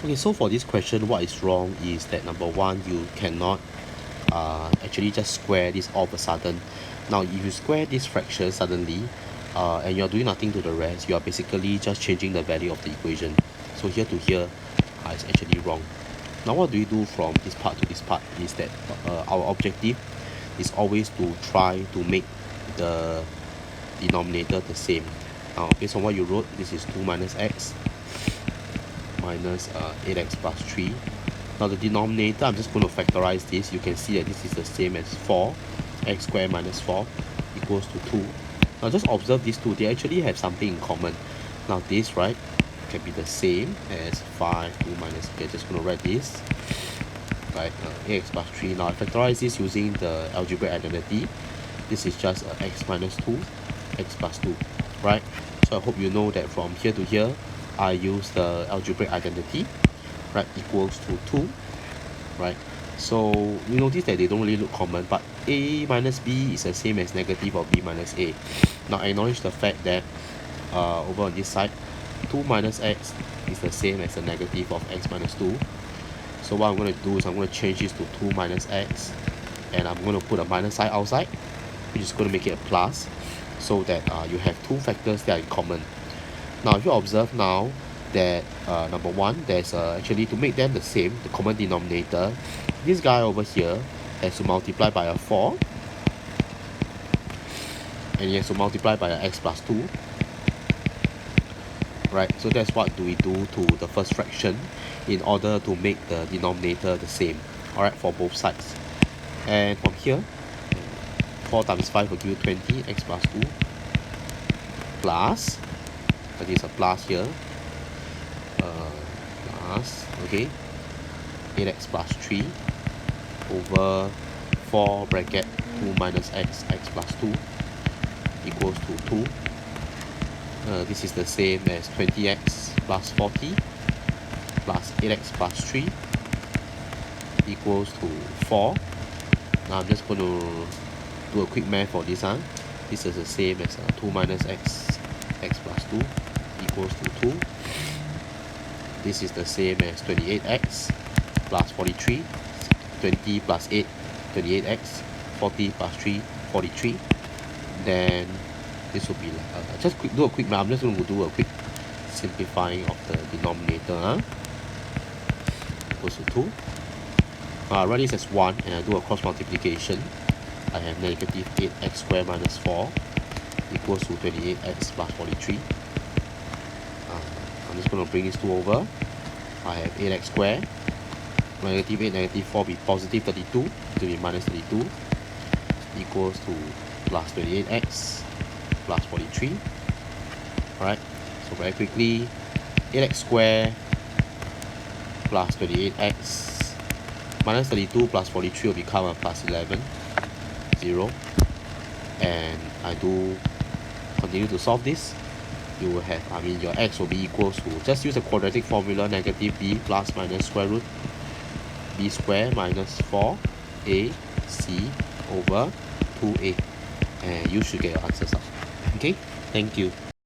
Okay, so for this question, what is wrong is that number one, you cannot actually just square this all of a sudden. Now, if you square this fraction suddenly, and you're doing nothing to the rest, you are basically just changing the value of the equation. So here to here is actually wrong. Now, what do we do from this part to this part is that our objective is always to try to make the denominator the same. Now, based on what you wrote, this is 2 minus x minus 8x plus 3. Now the denominator, I'm just going to factorize this. You can see that this is the same as 4. X squared minus 4 equals to 2. Now just observe these two. They actually have something in common. Now this, right, can be the same as 5, 2 minus, okay, just going to write this. Right, 8x plus 3. Now I factorize this using the algebraic identity. This is just x minus 2, x plus 2, right? So I hope you know that from here to here, I use the algebraic identity, right, equals to 2, right? So you notice that they don't really look common, but a minus b is the same as negative of b minus a. Now acknowledge the fact that over on this side, 2 minus x is the same as the negative of x minus 2. So what I'm going to do is I'm going to change this to 2 minus x, and I'm going to put a minus sign outside, which is going to make it a plus, so that you have two factors that are in common. Now if you observe now that number one, there's actually, to make them the same, the common denominator, this guy over here has to multiply by a 4, and he has to multiply by a x plus 2, right? So that's what do we do to the first fraction in order to make the denominator the same, alright, for both sides. And from here, 4 times 5 will give you 20, x plus 2 plus, that is a plus here, plus, okay, 8x plus 3 over 4 bracket 2 minus x, x plus 2 equals to 2. This is the same as 20x plus 40 plus 8x plus 3 equals to 4. Now I'm just going to do a quick math for this one. This is the same as 2 minus x, x plus 2 equals to 2. This is the same as 28x plus 43. 20 plus 8, 28x. 40 plus 3, 43. Then this will be like, just do a quick math. I'm just going to do a quick simplifying of the denominator. Equals to 2. I write this as 1 and I do a cross multiplication. I have negative 8x squared minus 4 equals to 28x plus 43. I'm just going to bring these two over. I have 8x squared, negative 8, negative 4 be positive 32, to be minus 32, equals to plus 28x plus 43. Alright, so very quickly, 8x squared plus 28x minus 32 plus 43 will become a plus 11, 0. And I do continue to solve this. You will have, your x will be equals to, just use the quadratic formula, negative b plus minus square root b squared minus 4ac over 2a. And you should get your answers out. Okay, thank you.